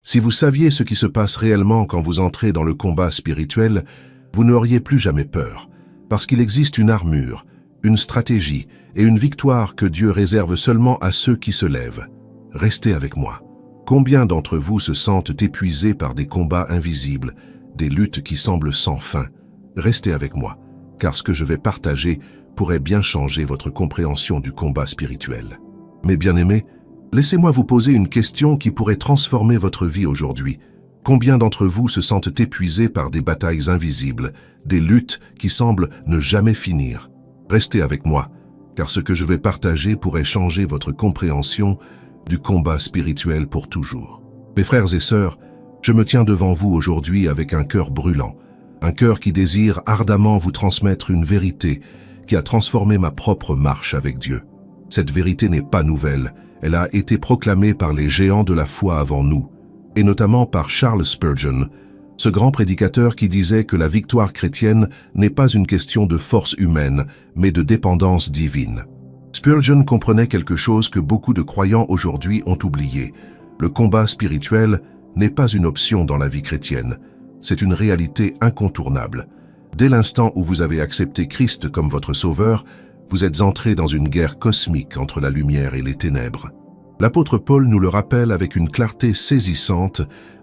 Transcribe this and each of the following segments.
Si vous saviez ce qui se passe réellement quand vous entrez dans le combat spirituel, vous n'auriez plus jamais peur, parce qu'il existe une armure, une stratégie et une victoire que Dieu réserve seulement à ceux qui se lèvent. Restez avec moi. Combien d'entre vous se sentent épuisés par des combats invisibles, des luttes qui semblent sans fin? Restez avec moi, car ce que je vais partager pourrait bien changer votre compréhension du combat spirituel. Mes bien-aimés, laissez-moi vous poser une question qui pourrait transformer votre vie aujourd'hui. Combien d'entre vous se sentent épuisés par des batailles invisibles, des luttes qui semblent ne jamais finir? Restez avec moi, car ce que je vais partager pourrait changer votre compréhension du combat spirituel pour toujours. Mes frères et sœurs, je me tiens devant vous aujourd'hui avec un cœur brûlant, un cœur qui désire ardemment vous transmettre une vérité qui a transformé ma propre marche avec Dieu. Cette vérité n'est pas nouvelle, elle a été proclamée par les géants de la foi avant nous, et notamment par Charles Spurgeon, ce grand prédicateur qui disait que la victoire chrétienne n'est pas une question de force humaine, mais de dépendance divine. Spurgeon comprenait quelque chose que beaucoup de croyants aujourd'hui ont oublié. Le combat spirituel n'est pas une option dans la vie chrétienne, c'est une réalité incontournable. Dès l'instant où vous avez accepté Christ comme votre sauveur, vous êtes entré dans une guerre cosmique entre la lumière et les ténèbres. L'apôtre Paul nous le rappelle avec une clarté saisissante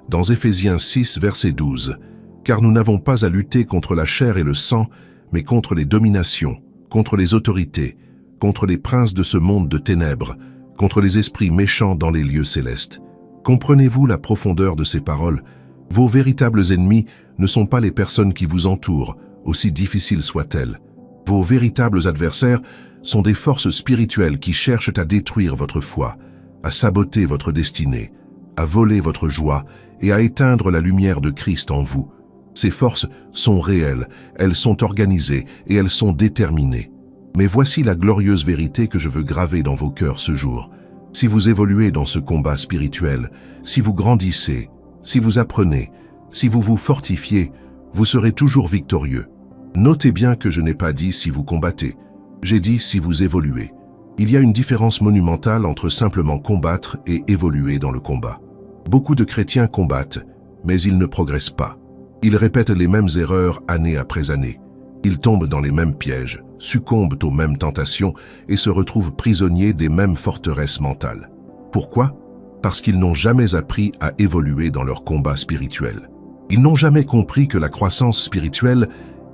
dans Éphésiens 6, verset 12. « Car nous n'avons pas à lutter contre la chair et le sang, mais contre les dominations, contre les autorités, contre les princes de ce monde de ténèbres, contre les esprits méchants dans les lieux célestes. » Comprenez-vous la profondeur de ces paroles? Vos véritables ennemis ne sont pas les personnes qui vous entourent, aussi difficiles soient-elles. Vos véritables adversaires sont des forces spirituelles qui cherchent à détruire votre foi, à saboter votre destinée, à voler votre joie et à éteindre la lumière de Christ en vous. Ces forces sont réelles, elles sont organisées et elles sont déterminées. Mais voici la glorieuse vérité que je veux graver dans vos cœurs ce jour. Si vous évoluez dans ce combat spirituel, si vous grandissez, si vous apprenez, si vous vous fortifiez, vous serez toujours victorieux. Notez bien que je n'ai pas dit si vous combattez, j'ai dit si vous évoluez. Il y a une différence monumentale entre simplement combattre et évoluer dans le combat. Beaucoup de chrétiens combattent, mais ils ne progressent pas. Ils répètent les mêmes erreurs année après année. Ils tombent dans les mêmes pièges, succombent aux mêmes tentations et se retrouvent prisonniers des mêmes forteresses mentales. Pourquoi? Parce qu'ils n'ont jamais appris à évoluer dans leur combat spirituel. Ils n'ont jamais compris que la croissance spirituelle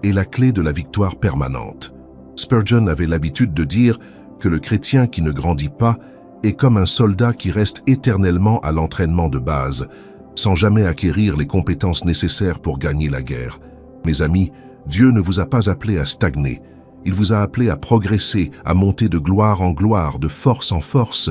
est la clé de la victoire permanente. Spurgeon avait l'habitude de dire que le chrétien qui ne grandit pas est comme un soldat qui reste éternellement à l'entraînement de base, sans jamais acquérir les compétences nécessaires pour gagner la guerre. Mes amis, Dieu ne vous a pas appelé à stagner. Il vous a appelé à progresser, à monter de gloire en gloire, de force en force.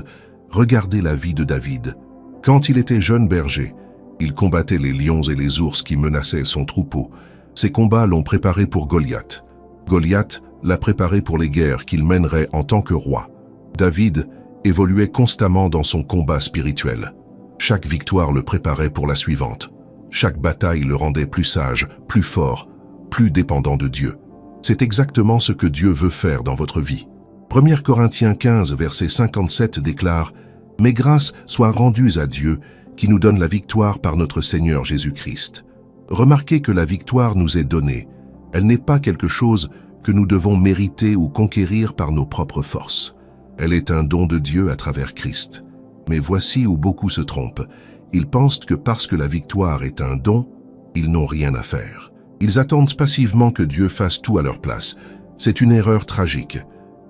Regardez la vie de David. Quand il était jeune berger, il combattait les lions et les ours qui menaçaient son troupeau. Ces combats l'ont préparé pour Goliath. Goliath l'a préparé pour les guerres qu'il mènerait en tant que roi. David évoluait constamment dans son combat spirituel. Chaque victoire le préparait pour la suivante. Chaque bataille le rendait plus sage, plus fort, plus dépendant de Dieu. C'est exactement ce que Dieu veut faire dans votre vie. 1 Corinthiens 15, verset 57 déclare « Mais grâces soient rendues à Dieu, qui nous donne la victoire par notre Seigneur Jésus-Christ. » Remarquez que la victoire nous est donnée. Elle n'est pas quelque chose que nous devons mériter ou conquérir par nos propres forces. Elle est un don de Dieu à travers Christ. Mais voici où beaucoup se trompent. Ils pensent que parce que la victoire est un don, ils n'ont rien à faire. Ils attendent passivement que Dieu fasse tout à leur place. C'est une erreur tragique.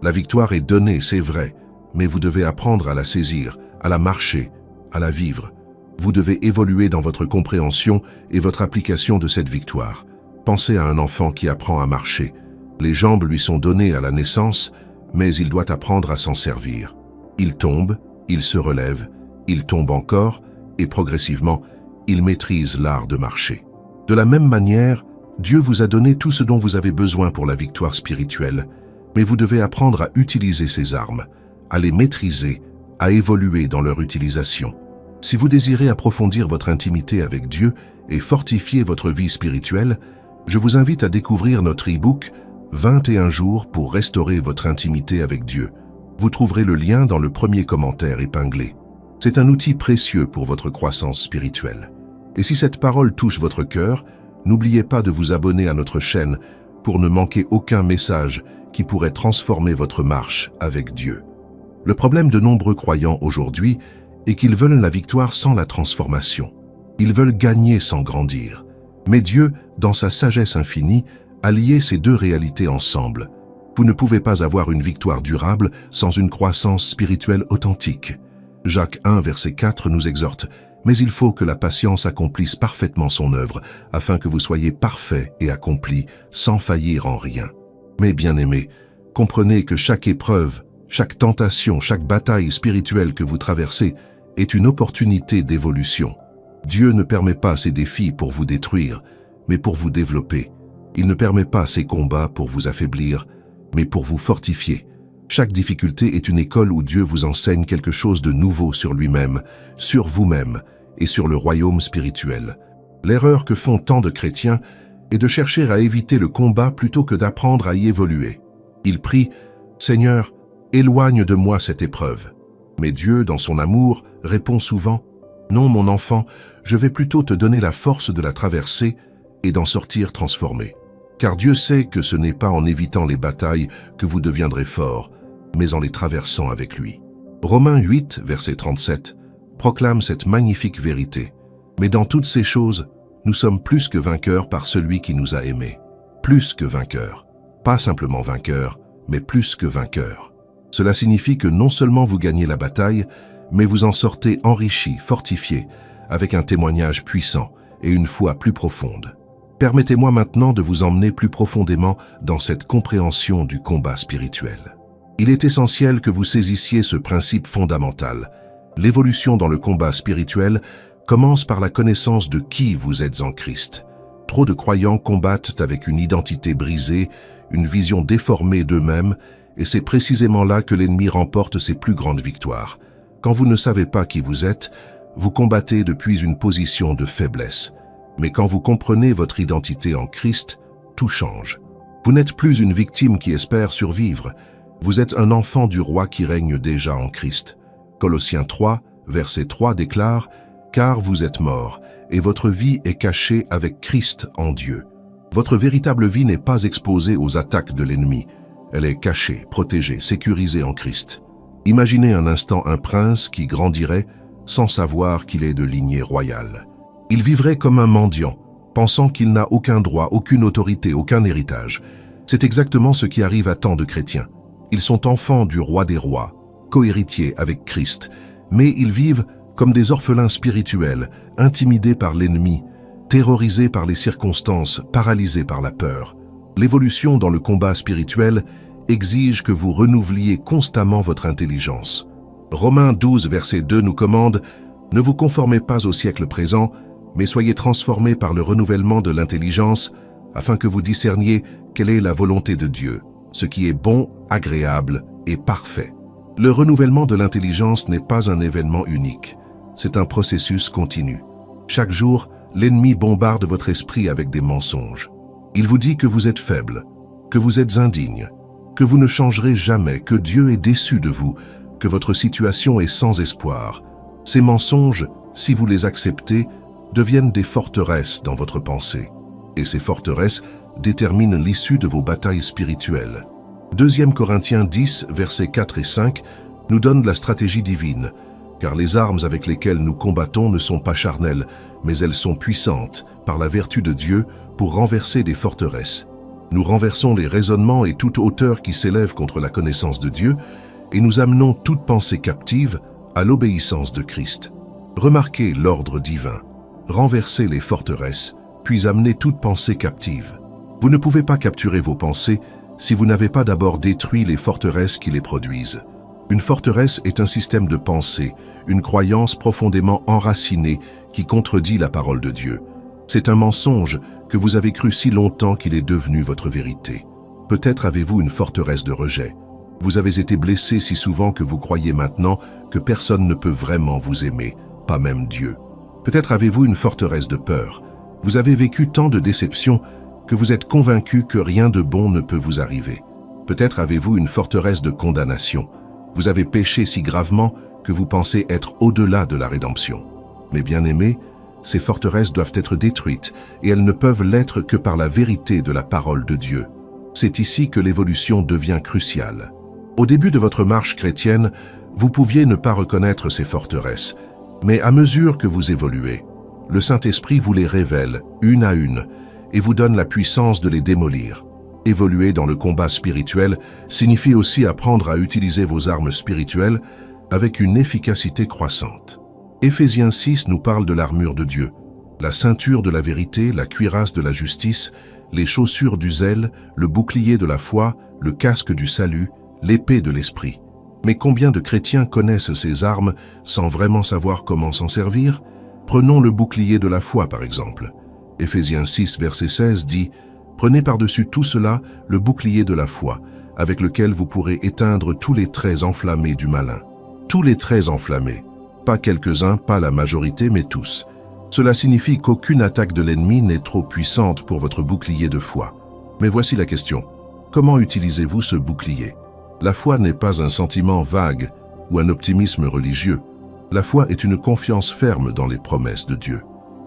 La victoire est donnée, c'est vrai, mais vous devez apprendre à la saisir, à la marcher, à la vivre. Vous devez évoluer dans votre compréhension et votre application de cette victoire. Pensez à un enfant qui apprend à marcher. Les jambes lui sont données à la naissance, mais il doit apprendre à s'en servir. Il tombe, il se relève, il tombe encore, et progressivement, il maîtrise l'art de marcher. De la même manière, Dieu vous a donné tout ce dont vous avez besoin pour la victoire spirituelle, mais vous devez apprendre à utiliser ces armes, à les maîtriser, à évoluer dans leur utilisation. Si vous désirez approfondir votre intimité avec Dieu et fortifier votre vie spirituelle, je vous invite à découvrir notre e-book « 21 jours pour restaurer votre intimité avec Dieu ». Vous trouverez le lien dans le premier commentaire épinglé. C'est un outil précieux pour votre croissance spirituelle. Et si cette parole touche votre cœur, n'oubliez pas de vous abonner à notre chaîne pour ne manquer aucun message qui pourrait transformer votre marche avec Dieu. Le problème de nombreux croyants aujourd'hui est qu'ils veulent la victoire sans la transformation. Ils veulent gagner sans grandir. Mais Dieu, dans sa sagesse infinie, a lié ces deux réalités ensemble. Vous ne pouvez pas avoir une victoire durable sans une croissance spirituelle authentique. Jacques 1, verset 4 nous exhorte « Mais il faut que la patience accomplisse parfaitement son œuvre, afin que vous soyez parfaits et accomplis, sans faillir en rien. » Mais bien-aimés, comprenez que chaque épreuve, chaque tentation, chaque bataille spirituelle que vous traversez est une opportunité d'évolution. Dieu ne permet pas ces défis pour vous détruire, mais pour vous développer. Il ne permet pas ces combats pour vous affaiblir, mais pour vous fortifier. Chaque difficulté est une école où Dieu vous enseigne quelque chose de nouveau sur lui-même, sur vous-même et sur le royaume spirituel. L'erreur que font tant de chrétiens est de chercher à éviter le combat plutôt que d'apprendre à y évoluer. Ils prient « Seigneur, éloigne de moi cette épreuve ». Mais Dieu, dans son amour, répond souvent « Non, mon enfant, je vais plutôt te donner la force de la traverser et d'en sortir transformé. » Car Dieu sait que ce n'est pas en évitant les batailles que vous deviendrez forts, mais en les traversant avec lui. Romains 8, verset 37, proclame cette magnifique vérité. Mais dans toutes ces choses, nous sommes plus que vainqueurs par celui qui nous a aimés. Plus que vainqueurs. Pas simplement vainqueurs, mais plus que vainqueurs. Cela signifie que non seulement vous gagnez la bataille, mais vous en sortez enrichis, fortifiés, avec un témoignage puissant et une foi plus profonde. Permettez-moi maintenant de vous emmener plus profondément dans cette compréhension du combat spirituel. Il est essentiel que vous saisissiez ce principe fondamental. L'évolution dans le combat spirituel commence par la connaissance de qui vous êtes en Christ. Trop de croyants combattent avec une identité brisée, une vision déformée d'eux-mêmes, et c'est précisément là que l'ennemi remporte ses plus grandes victoires. Quand vous ne savez pas qui vous êtes, vous combattez depuis une position de faiblesse. Mais quand vous comprenez votre identité en Christ, tout change. Vous n'êtes plus une victime qui espère survivre. Vous êtes un enfant du roi qui règne déjà en Christ. Colossiens 3, verset 3 déclare « Car vous êtes morts, et votre vie est cachée avec Christ en Dieu. » Votre véritable vie n'est pas exposée aux attaques de l'ennemi. Elle est cachée, protégée, sécurisée en Christ. Imaginez un instant un prince qui grandirait sans savoir qu'il est de lignée royale. Il vivrait comme un mendiant, pensant qu'il n'a aucun droit, aucune autorité, aucun héritage. C'est exactement ce qui arrive à tant de chrétiens. Ils sont enfants du roi des rois, co-héritiers avec Christ, mais ils vivent comme des orphelins spirituels, intimidés par l'ennemi, terrorisés par les circonstances, paralysés par la peur. L'évolution dans le combat spirituel exige que vous renouveliez constamment votre intelligence. Romains 12, verset 2 nous commande « Ne vous conformez pas au siècle présent, mais soyez transformés par le renouvellement de l'intelligence, afin que vous discerniez quelle est la volonté de Dieu, ce qui est bon, agréable et parfait. » Le renouvellement de l'intelligence n'est pas un événement unique, c'est un processus continu. Chaque jour, l'ennemi bombarde votre esprit avec des mensonges. Il vous dit que vous êtes faible, que vous êtes indigne, que vous ne changerez jamais, que Dieu est déçu de vous, que votre situation est sans espoir. Ces mensonges, si vous les acceptez, deviennent des forteresses dans votre pensée. Et ces forteresses déterminent l'issue de vos batailles spirituelles. 2 Corinthiens 10, versets 4 et 5, nous donne la stratégie divine, car les armes avec lesquelles nous combattons ne sont pas charnelles, mais elles sont puissantes, par la vertu de Dieu, pour renverser des forteresses. Nous renversons les raisonnements et toute hauteur qui s'élève contre la connaissance de Dieu, et nous amenons toute pensée captive à l'obéissance de Christ. Remarquez l'ordre divin. Renverser les forteresses, puis amener toute pensée captive. Vous ne pouvez pas capturer vos pensées si vous n'avez pas d'abord détruit les forteresses qui les produisent. Une forteresse est un système de pensée, une croyance profondément enracinée qui contredit la parole de Dieu. C'est un mensonge que vous avez cru si longtemps qu'il est devenu votre vérité. Peut-être avez-vous une forteresse de rejet. Vous avez été blessé si souvent que vous croyez maintenant que personne ne peut vraiment vous aimer, pas même Dieu. Peut-être avez-vous une forteresse de peur. Vous avez vécu tant de déceptions que vous êtes convaincu que rien de bon ne peut vous arriver. Peut-être avez-vous une forteresse de condamnation. Vous avez péché si gravement que vous pensez être au-delà de la rédemption. Mes bien-aimés, ces forteresses doivent être détruites et elles ne peuvent l'être que par la vérité de la parole de Dieu. C'est ici que l'évolution devient cruciale. Au début de votre marche chrétienne, vous pouviez ne pas reconnaître ces forteresses, mais à mesure que vous évoluez, le Saint-Esprit vous les révèle une à une et vous donne la puissance de les démolir. Évoluer dans le combat spirituel signifie aussi apprendre à utiliser vos armes spirituelles avec une efficacité croissante. Éphésiens 6 nous parle de l'armure de Dieu, la ceinture de la vérité, la cuirasse de la justice, les chaussures du zèle, le bouclier de la foi, le casque du salut, l'épée de l'esprit. Mais combien de chrétiens connaissent ces armes sans vraiment savoir comment s'en servir? Prenons le bouclier de la foi par exemple. Éphésiens 6 verset 16 dit « Prenez par-dessus tout cela le bouclier de la foi, avec lequel vous pourrez éteindre tous les traits enflammés du malin. » Tous les traits enflammés. Pas quelques-uns, pas la majorité, mais tous. Cela signifie qu'aucune attaque de l'ennemi n'est trop puissante pour votre bouclier de foi. Mais voici la question. Comment utilisez-vous ce bouclier? La foi n'est pas un sentiment vague ou un optimisme religieux. La foi est une confiance ferme dans les promesses de Dieu.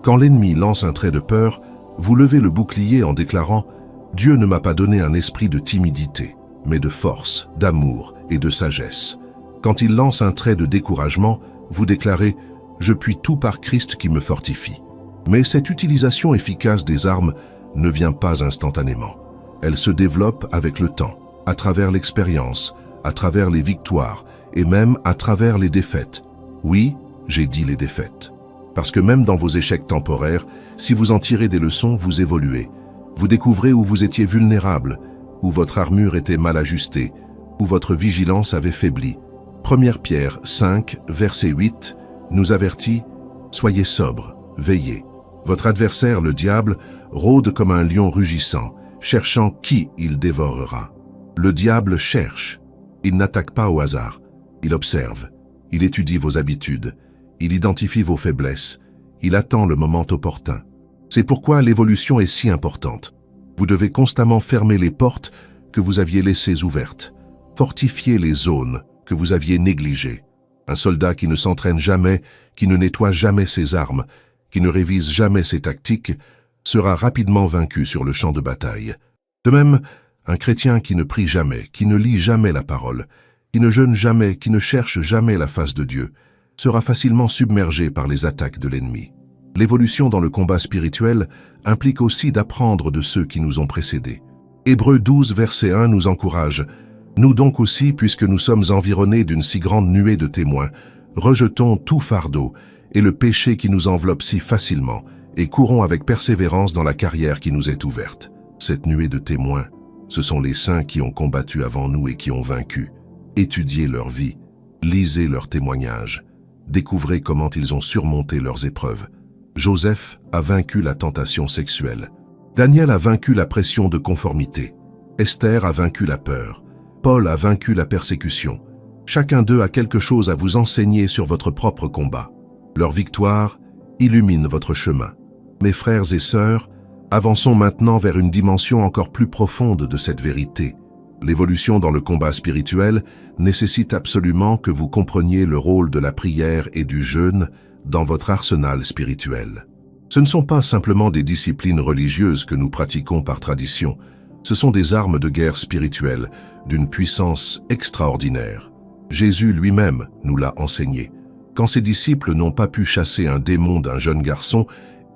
Quand l'ennemi lance un trait de peur, vous levez le bouclier en déclarant « Dieu ne m'a pas donné un esprit de timidité, mais de force, d'amour et de sagesse. » Quand il lance un trait de découragement, vous déclarez « Je puis tout par Christ qui me fortifie ». Mais cette utilisation efficace des armes ne vient pas instantanément. Elle se développe avec le temps, à travers l'expérience, à travers les victoires et même à travers les défaites. Oui, j'ai dit les défaites. Parce que même dans vos échecs temporaires, si vous en tirez des leçons, vous évoluez. Vous découvrez où vous étiez vulnérable, où votre armure était mal ajustée, où votre vigilance avait faibli. 1 Pierre 5, verset 8, nous avertit « Soyez sobres, veillez. Votre adversaire, le diable, rôde comme un lion rugissant, cherchant qui il dévorera. » Le diable cherche. Il n'attaque pas au hasard. Il observe. Il étudie vos habitudes. Il identifie vos faiblesses. Il attend le moment opportun. C'est pourquoi l'évolution est si importante. Vous devez constamment fermer les portes que vous aviez laissées ouvertes, fortifier les zones que vous aviez négligées. Un soldat qui ne s'entraîne jamais, qui ne nettoie jamais ses armes, qui ne révise jamais ses tactiques, sera rapidement vaincu sur le champ de bataille. De même, un chrétien qui ne prie jamais, qui ne lit jamais la parole, qui ne jeûne jamais, qui ne cherche jamais la face de Dieu, sera facilement submergé par les attaques de l'ennemi. L'évolution dans le combat spirituel implique aussi d'apprendre de ceux qui nous ont précédés. Hébreux 12, verset 1 nous encourage « Nous donc aussi, puisque nous sommes environnés d'une si grande nuée de témoins, rejetons tout fardeau et le péché qui nous enveloppe si facilement, et courons avec persévérance dans la carrière qui nous est ouverte. » Cette nuée de témoins, ce sont les saints qui ont combattu avant nous et qui ont vaincu. Étudiez leur vie, lisez leurs témoignages, découvrez comment ils ont surmonté leurs épreuves. Joseph a vaincu la tentation sexuelle. Daniel a vaincu la pression de conformité. Esther a vaincu la peur. Paul a vaincu la persécution. Chacun d'eux a quelque chose à vous enseigner sur votre propre combat. Leur victoire illumine votre chemin. Mes frères et sœurs, avançons maintenant vers une dimension encore plus profonde de cette vérité. L'évolution dans le combat spirituel nécessite absolument que vous compreniez le rôle de la prière et du jeûne dans votre arsenal spirituel. Ce ne sont pas simplement des disciplines religieuses que nous pratiquons par tradition, ce sont des armes de guerre spirituelles d'une puissance extraordinaire. Jésus lui-même nous l'a enseigné. Quand ses disciples n'ont pas pu chasser un démon d'un jeune garçon,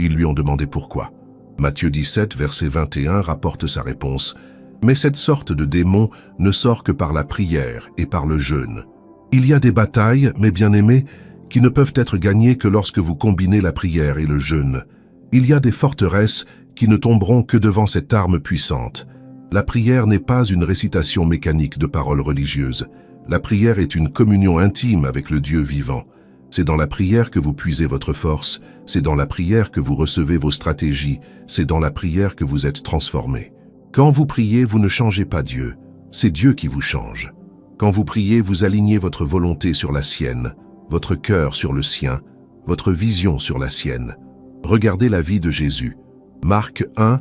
ils lui ont demandé pourquoi. Matthieu 17, verset 21 rapporte sa réponse. « Mais cette sorte de démon ne sort que par la prière et par le jeûne. » Il y a des batailles, mes bien-aimés, qui ne peuvent être gagnées que lorsque vous combinez la prière et le jeûne. Il y a des forteresses qui ne tomberont que devant cette arme puissante. La prière n'est pas une récitation mécanique de paroles religieuses. La prière est une communion intime avec le Dieu vivant. C'est dans la prière que vous puisez votre force, c'est dans la prière que vous recevez vos stratégies, c'est dans la prière que vous êtes transformés. Quand vous priez, vous ne changez pas Dieu, c'est Dieu qui vous change. Quand vous priez, vous alignez votre volonté sur la sienne, votre cœur sur le sien, votre vision sur la sienne. Regardez la vie de Jésus. Marc 1,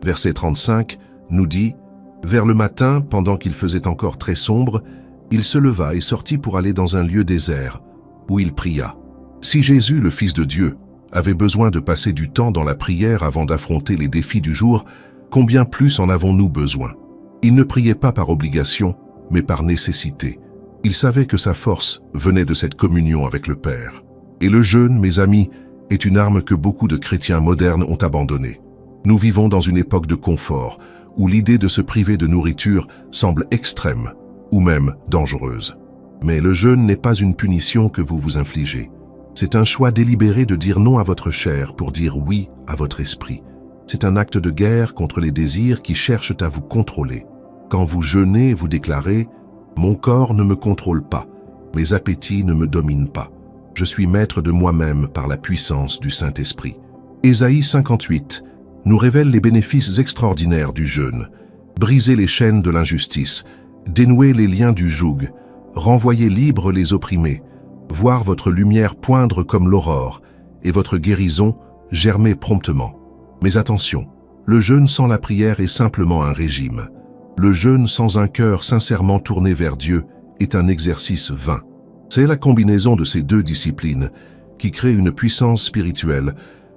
verset 35, nous dit « Vers le matin, pendant qu'il faisait encore très sombre, il se leva et sortit pour aller dans un lieu désert, où il pria. Si Jésus, le Fils de Dieu, avait besoin de passer du temps dans la prière avant d'affronter les défis du jour, combien plus en avons-nous besoin? Il ne priait pas par obligation, mais par nécessité. Il savait que sa force venait de cette communion avec le Père. Et le jeûne, mes amis, est une arme que beaucoup de chrétiens modernes ont abandonnée. Nous vivons dans une époque de confort, où l'idée de se priver de nourriture semble extrême, ou même dangereuse. Mais le jeûne n'est pas une punition que vous vous infligez. C'est un choix délibéré de dire non à votre chair pour dire oui à votre esprit. C'est un acte de guerre contre les désirs qui cherchent à vous contrôler. Quand vous jeûnez, vous déclarez « Mon corps ne me contrôle pas, mes appétits ne me dominent pas. Je suis maître de moi-même par la puissance du Saint-Esprit. » Ésaïe 58 nous révèle les bénéfices extraordinaires du jeûne. Briser les chaînes de l'injustice, dénouer les liens du joug, renvoyer libres les opprimés, voir votre lumière poindre comme l'aurore et votre guérison germer promptement. Mais attention, le jeûne sans la prière est simplement un régime. Le jeûne sans un cœur sincèrement tourné vers Dieu est un exercice vain. C'est la combinaison de ces deux disciplines qui crée une puissance spirituelle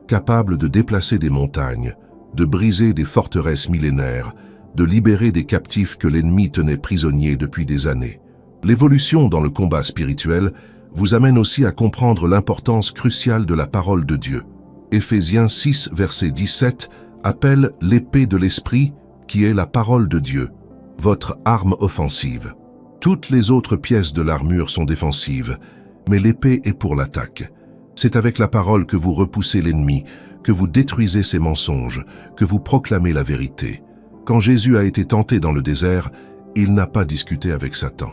capable de déplacer des montagnes, de briser des forteresses millénaires, de libérer des captifs que l'ennemi tenait prisonniers depuis des années. L'évolution dans le combat spirituel vous amène aussi à comprendre l'importance cruciale de la parole de Dieu. Éphésiens 6, verset 17 appelle l'épée de l'esprit qui est la parole de Dieu, votre arme offensive. Toutes les autres pièces de l'armure sont défensives, mais l'épée est pour l'attaque. C'est avec la parole que vous repoussez l'ennemi, que vous détruisez ses mensonges, que vous proclamez la vérité. Quand Jésus a été tenté dans le désert, il n'a pas discuté avec Satan.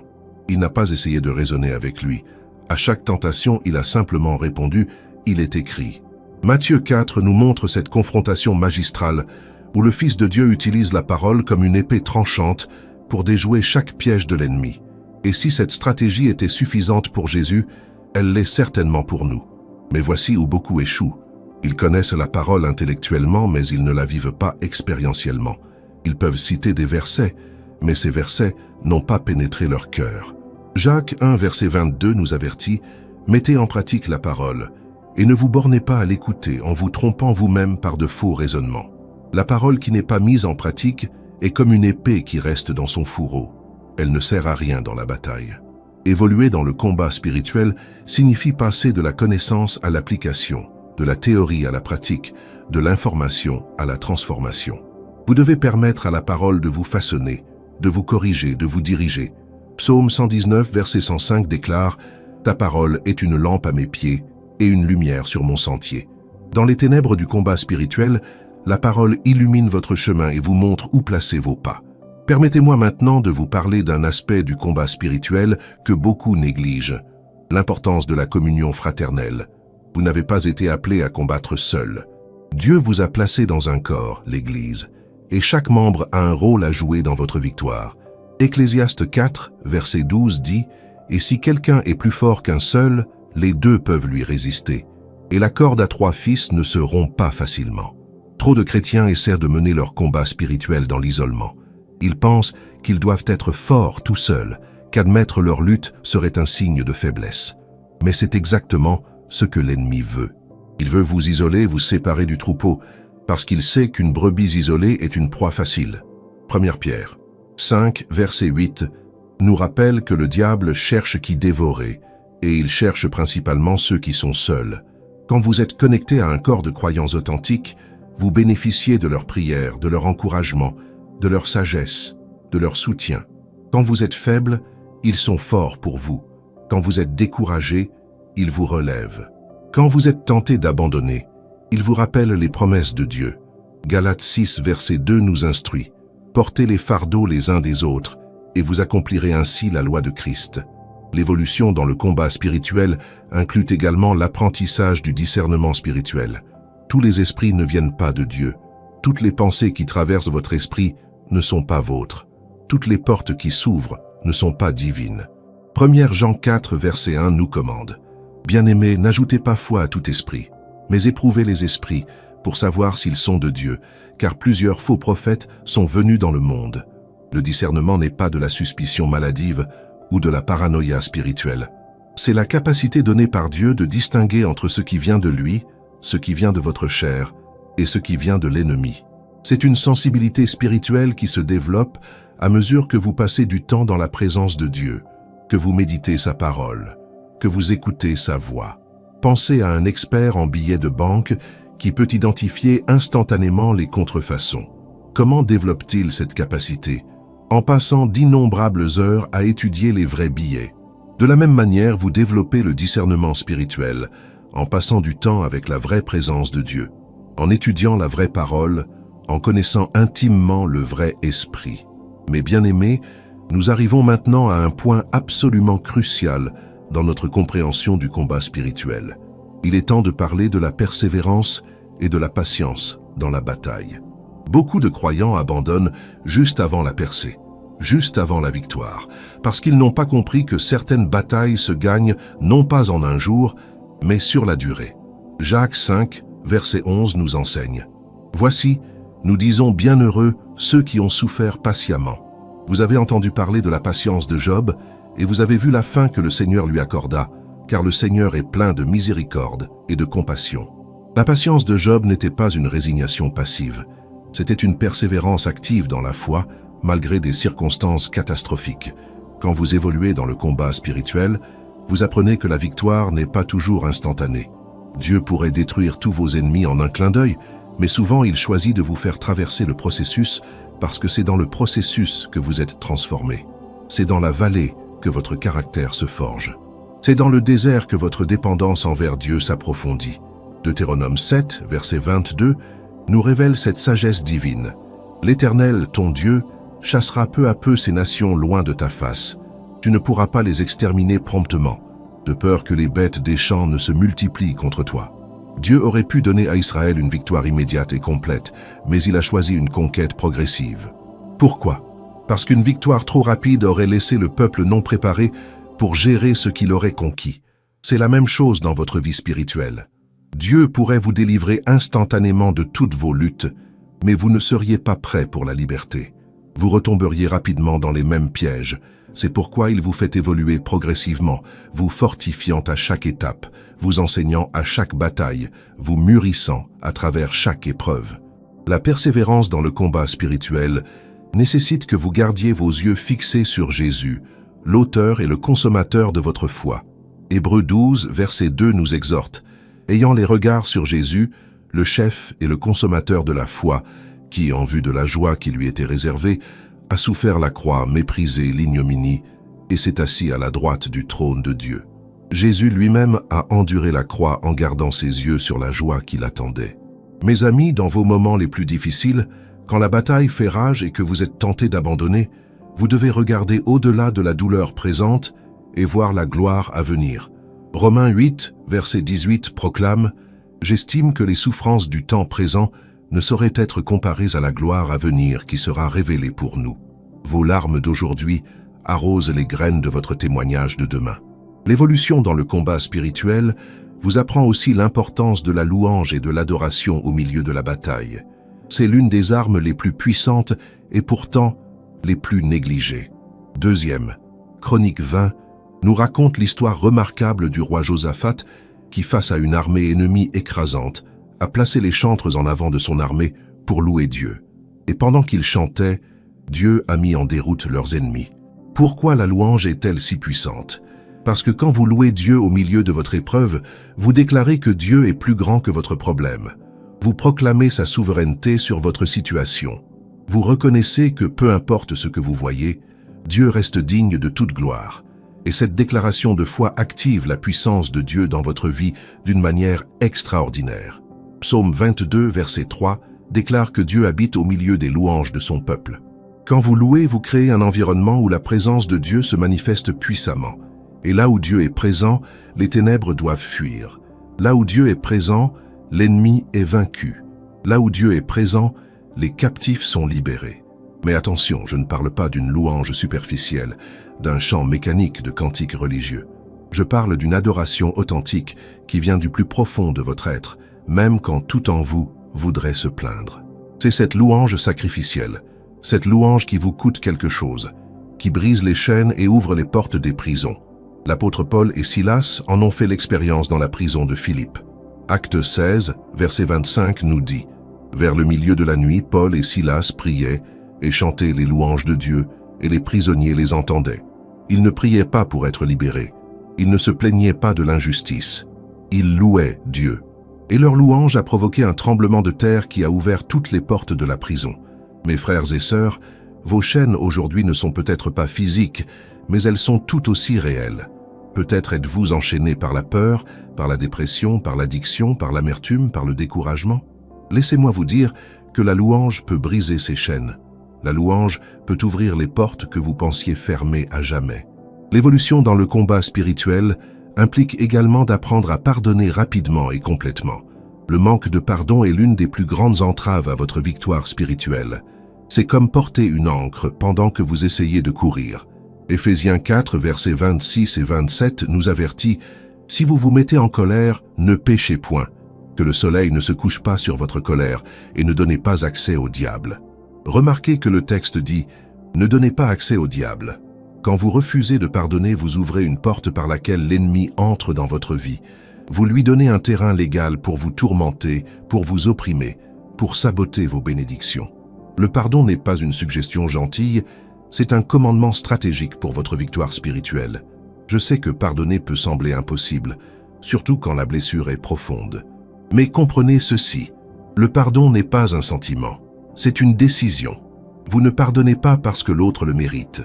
Il n'a pas essayé de raisonner avec lui. À chaque tentation, il a simplement répondu « Il est écrit ». Matthieu 4 nous montre cette confrontation magistrale où le Fils de Dieu utilise la parole comme une épée tranchante pour déjouer chaque piège de l'ennemi. Et si cette stratégie était suffisante pour Jésus, elle l'est certainement pour nous. Mais voici où beaucoup échouent. Ils connaissent la parole intellectuellement, mais ils ne la vivent pas expérientiellement. Ils peuvent citer des versets, mais ces versets n'ont pas pénétré leur cœur. Jacques 1, verset 22 nous avertit « Mettez en pratique la parole, et ne vous bornez pas à l'écouter en vous trompant vous-même par de faux raisonnements. La parole qui n'est pas mise en pratique est comme une épée qui reste dans son fourreau. Elle ne sert à rien dans la bataille. » Évoluer dans le combat spirituel signifie passer de la connaissance à l'application, de la théorie à la pratique, de l'information à la transformation. Vous devez permettre à la parole de vous façonner, de vous corriger, de vous diriger. Psaume 119, verset 105 déclare « Ta parole est une lampe à mes pieds et une lumière sur mon sentier. » Dans les ténèbres du combat spirituel, la parole illumine votre chemin et vous montre où placer vos pas. Permettez-moi maintenant de vous parler d'un aspect du combat spirituel que beaucoup négligent, l'importance de la communion fraternelle. Vous n'avez pas été appelé à combattre seul. Dieu vous a placé dans un corps, l'Église, et chaque membre a un rôle à jouer dans votre victoire. Ecclésiaste 4, verset 12 dit « Et si quelqu'un est plus fort qu'un seul, les deux peuvent lui résister. Et la corde à 3 fils ne se rompt pas facilement. » Trop de chrétiens essaient de mener leur combat spirituel dans l'isolement. Ils pensent qu'ils doivent être forts tout seuls, qu'admettre leur lutte serait un signe de faiblesse. Mais c'est exactement ce que l'ennemi veut. Il veut vous isoler, vous séparer du troupeau, parce qu'il sait qu'une brebis isolée est une proie facile. 1 Pierre 5, verset 8, nous rappelle que le diable cherche qui dévorer, et il cherche principalement ceux qui sont seuls. Quand vous êtes connecté à un corps de croyants authentiques, vous bénéficiez de leurs prières, de leur encouragement, de leur sagesse, de leur soutien. Quand vous êtes faible, ils sont forts pour vous. Quand vous êtes découragé, ils vous relèvent. Quand vous êtes tenté d'abandonner, ils vous rappellent les promesses de Dieu. Galates 6, verset 2 nous instruit. Portez les fardeaux les uns des autres, et vous accomplirez ainsi la loi de Christ. L'évolution dans le combat spirituel inclut également l'apprentissage du discernement spirituel. Tous les esprits ne viennent pas de Dieu. Toutes les pensées qui traversent votre esprit ne sont pas vôtres. Toutes les portes qui s'ouvrent ne sont pas divines. 1 Jean 4, verset 1 nous commande. Bien-aimés, n'ajoutez pas foi à tout esprit, mais éprouvez les esprits pour savoir s'ils sont de Dieu, car plusieurs faux prophètes sont venus dans le monde. Le discernement n'est pas de la suspicion maladive ou de la paranoïa spirituelle. C'est la capacité donnée par Dieu de distinguer entre ce qui vient de lui, ce qui vient de votre chair, et ce qui vient de l'ennemi. C'est une sensibilité spirituelle qui se développe à mesure que vous passez du temps dans la présence de Dieu, que vous méditez sa parole, que vous écoutez sa voix. Pensez à un expert en billets de banque qui peut identifier instantanément les contrefaçons. Comment développe-t-il cette capacité? En passant d'innombrables heures à étudier les vrais billets. De la même manière, vous développez le discernement spirituel en passant du temps avec la vraie présence de Dieu, en étudiant la vraie parole, en connaissant intimement le vrai esprit. Mes bien-aimés, nous arrivons maintenant à un point absolument crucial dans notre compréhension du combat spirituel. Il est temps de parler de la persévérance et de la patience dans la bataille. Beaucoup de croyants abandonnent juste avant la percée, juste avant la victoire, parce qu'ils n'ont pas compris que certaines batailles se gagnent non pas en un jour, mais sur la durée. Jacques 5, verset 11 nous enseigne. « Voici, nous disons bienheureux ceux qui ont souffert patiemment. Vous avez entendu parler de la patience de Job, et vous avez vu la fin que le Seigneur lui accorda, car le Seigneur est plein de miséricorde et de compassion. » La patience de Job n'était pas une résignation passive, c'était une persévérance active dans la foi, malgré des circonstances catastrophiques. Quand vous évoluez dans le combat spirituel, vous apprenez que la victoire n'est pas toujours instantanée. Dieu pourrait détruire tous vos ennemis en un clin d'œil, mais souvent il choisit de vous faire traverser le processus parce que c'est dans le processus que vous êtes transformé. C'est dans la vallée que votre caractère se forge. C'est dans le désert que votre dépendance envers Dieu s'approfondit. Deutéronome 7, verset 22, nous révèle cette sagesse divine. L'Éternel, ton Dieu, chassera peu à peu ces nations loin de ta face. Tu ne pourras pas les exterminer promptement, de peur que les bêtes des champs ne se multiplient contre toi. Dieu aurait pu donner à Israël une victoire immédiate et complète, mais il a choisi une conquête progressive. Pourquoi? Parce qu'une victoire trop rapide aurait laissé le peuple non préparé pour gérer ce qu'il aurait conquis. C'est la même chose dans votre vie spirituelle. Dieu pourrait vous délivrer instantanément de toutes vos luttes, mais vous ne seriez pas prêt pour la liberté. Vous retomberiez rapidement dans les mêmes pièges. C'est pourquoi il vous fait évoluer progressivement, vous fortifiant à chaque étape, vous enseignant à chaque bataille, vous mûrissant à travers chaque épreuve. La persévérance dans le combat spirituel nécessite que vous gardiez vos yeux fixés sur Jésus, l'auteur et le consommateur de votre foi. Hébreux 12, verset 2 nous exhorte, « Ayant les regards sur Jésus, le chef et le consommateur de la foi, qui, en vue de la joie qui lui était réservée, a souffert la croix, méprisé l'ignominie, et s'est assis à la droite du trône de Dieu. » Jésus lui-même a enduré la croix en gardant ses yeux sur la joie qui l'attendait. Mes amis, dans vos moments les plus difficiles, quand la bataille fait rage et que vous êtes tentés d'abandonner, vous devez regarder au-delà de la douleur présente et voir la gloire à venir. Romains 8, verset 18 proclame « J'estime que les souffrances du temps présent ne sauraient être comparées à la gloire à venir qui sera révélée pour nous. Vos larmes d'aujourd'hui arrosent les graines de votre témoignage de demain. » L'évolution dans le combat spirituel vous apprend aussi l'importance de la louange et de l'adoration au milieu de la bataille. C'est l'une des armes les plus puissantes et pourtant les plus négligées. Deuxième, Chronique 20, nous raconte l'histoire remarquable du roi Josaphat qui, face à une armée ennemie écrasante, a placé les chantres en avant de son armée pour louer Dieu. Et pendant qu'ils chantaient, Dieu a mis en déroute leurs ennemis. Pourquoi la louange est-elle si puissante? Parce que quand vous louez Dieu au milieu de votre épreuve, vous déclarez que Dieu est plus grand que votre problème. Vous proclamez sa souveraineté sur votre situation. Vous reconnaissez que peu importe ce que vous voyez, Dieu reste digne de toute gloire. Et cette déclaration de foi active la puissance de Dieu dans votre vie d'une manière extraordinaire. Psaume 22, verset 3, déclare que Dieu habite au milieu des louanges de son peuple. Quand vous louez, vous créez un environnement où la présence de Dieu se manifeste puissamment. Et là où Dieu est présent, les ténèbres doivent fuir. Là où Dieu est présent, l'ennemi est vaincu. Là où Dieu est présent, les captifs sont libérés. Mais attention, je ne parle pas d'une louange superficielle, d'un chant mécanique de cantiques religieux. Je parle d'une adoration authentique qui vient du plus profond de votre être, même quand tout en vous voudrait se plaindre. C'est cette louange sacrificielle, cette louange qui vous coûte quelque chose, qui brise les chaînes et ouvre les portes des prisons. L'apôtre Paul et Silas en ont fait l'expérience dans la prison de Philippe. Acte 16, verset 25 nous dit « Vers le milieu de la nuit, Paul et Silas priaient et chantaient les louanges de Dieu, et les prisonniers les entendaient. Ils ne priaient pas pour être libérés. Ils ne se plaignaient pas de l'injustice. Ils louaient Dieu. Et leur louange a provoqué un tremblement de terre qui a ouvert toutes les portes de la prison. Mes frères et sœurs, vos chaînes aujourd'hui ne sont peut-être pas physiques, mais elles sont tout aussi réelles. Peut-être êtes-vous enchaînés par la peur, par la dépression, par l'addiction, par l'amertume, par le découragement. Laissez-moi vous dire que la louange peut briser ces chaînes. La louange peut ouvrir les portes que vous pensiez fermées à jamais. L'évolution dans le combat spirituel implique également d'apprendre à pardonner rapidement et complètement. Le manque de pardon est l'une des plus grandes entraves à votre victoire spirituelle. C'est comme porter une ancre pendant que vous essayez de courir. Éphésiens 4, versets 26 et 27 nous avertit « Si vous vous mettez en colère, ne péchez point, que le soleil ne se couche pas sur votre colère et ne donnez pas accès au diable. » Remarquez que le texte dit « Ne donnez pas accès au diable ». Quand vous refusez de pardonner, vous ouvrez une porte par laquelle l'ennemi entre dans votre vie. Vous lui donnez un terrain légal pour vous tourmenter, pour vous opprimer, pour saboter vos bénédictions. Le pardon n'est pas une suggestion gentille, c'est un commandement stratégique pour votre victoire spirituelle. Je sais que pardonner peut sembler impossible, surtout quand la blessure est profonde. Mais comprenez ceci, le pardon n'est pas un sentiment, c'est une décision. Vous ne pardonnez pas parce que l'autre le mérite.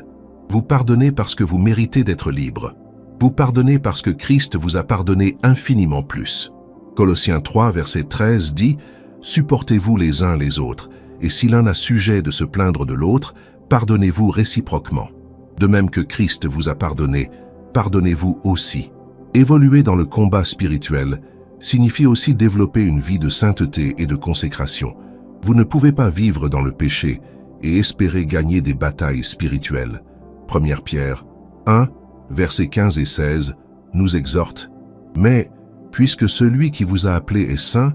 Vous pardonnez parce que vous méritez d'être libre. Vous pardonnez parce que Christ vous a pardonné infiniment plus. Colossiens 3, verset 13 dit « Supportez-vous les uns les autres, et si l'un a sujet de se plaindre de l'autre, pardonnez-vous réciproquement. De même que Christ vous a pardonné, pardonnez-vous aussi. » Évoluer dans le combat spirituel signifie aussi développer une vie de sainteté et de consécration. Vous ne pouvez pas vivre dans le péché et espérer gagner des batailles spirituelles. 1 Pierre 1, versets 15 et 16, nous exhorte « Mais, puisque celui qui vous a appelé est saint,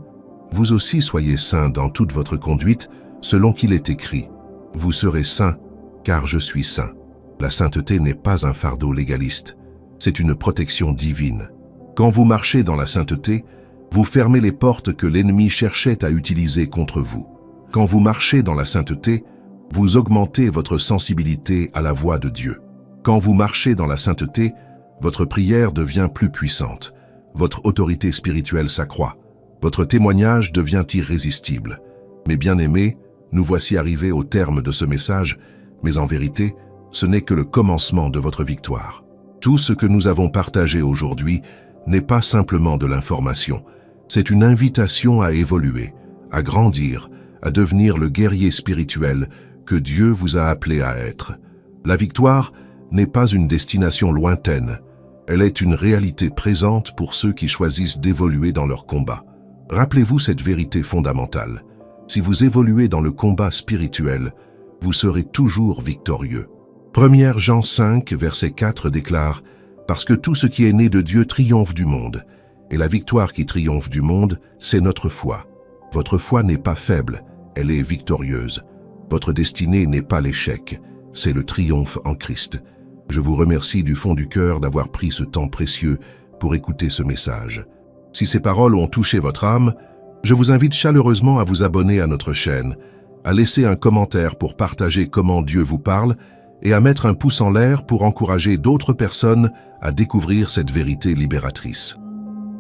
vous aussi soyez saints dans toute votre conduite, selon qu'il est écrit « Vous serez saints, car je suis saint ». La sainteté n'est pas un fardeau légaliste, c'est une protection divine. Quand vous marchez dans la sainteté, vous fermez les portes que l'ennemi cherchait à utiliser contre vous. Quand vous marchez dans la sainteté, vous augmentez votre sensibilité à la voix de Dieu. Quand vous marchez dans la sainteté, votre prière devient plus puissante, votre autorité spirituelle s'accroît, votre témoignage devient irrésistible. Mes bien-aimés, nous voici arrivés au terme de ce message, mais en vérité, ce n'est que le commencement de votre victoire. Tout ce que nous avons partagé aujourd'hui n'est pas simplement de l'information, c'est une invitation à évoluer, à grandir, à devenir le guerrier spirituel que Dieu vous a appelé à être. La victoire n'est pas une destination lointaine, elle est une réalité présente pour ceux qui choisissent d'évoluer dans leur combat. Rappelez-vous cette vérité fondamentale. Si vous évoluez dans le combat spirituel, vous serez toujours victorieux. 1 Jean 5, verset 4 déclare « Parce que tout ce qui est né de Dieu triomphe du monde, et la victoire qui triomphe du monde, c'est notre foi. Votre foi n'est pas faible, elle est victorieuse. Votre destinée n'est pas l'échec, c'est le triomphe en Christ. » Je vous remercie du fond du cœur d'avoir pris ce temps précieux pour écouter ce message. Si ces paroles ont touché votre âme, je vous invite chaleureusement à vous abonner à notre chaîne, à laisser un commentaire pour partager comment Dieu vous parle et à mettre un pouce en l'air pour encourager d'autres personnes à découvrir cette vérité libératrice.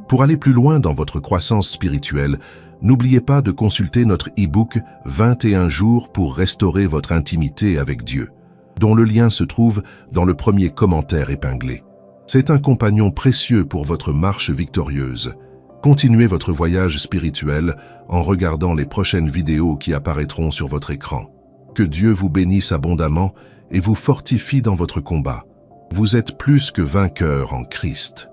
Pour aller plus loin dans votre croissance spirituelle, n'oubliez pas de consulter notre e-book 21 jours pour restaurer votre intimité avec Dieu, dont le lien se trouve dans le premier commentaire épinglé. C'est un compagnon précieux pour votre marche victorieuse. Continuez votre voyage spirituel en regardant les prochaines vidéos qui apparaîtront sur votre écran. Que Dieu vous bénisse abondamment et vous fortifie dans votre combat. Vous êtes plus que vainqueurs en Christ.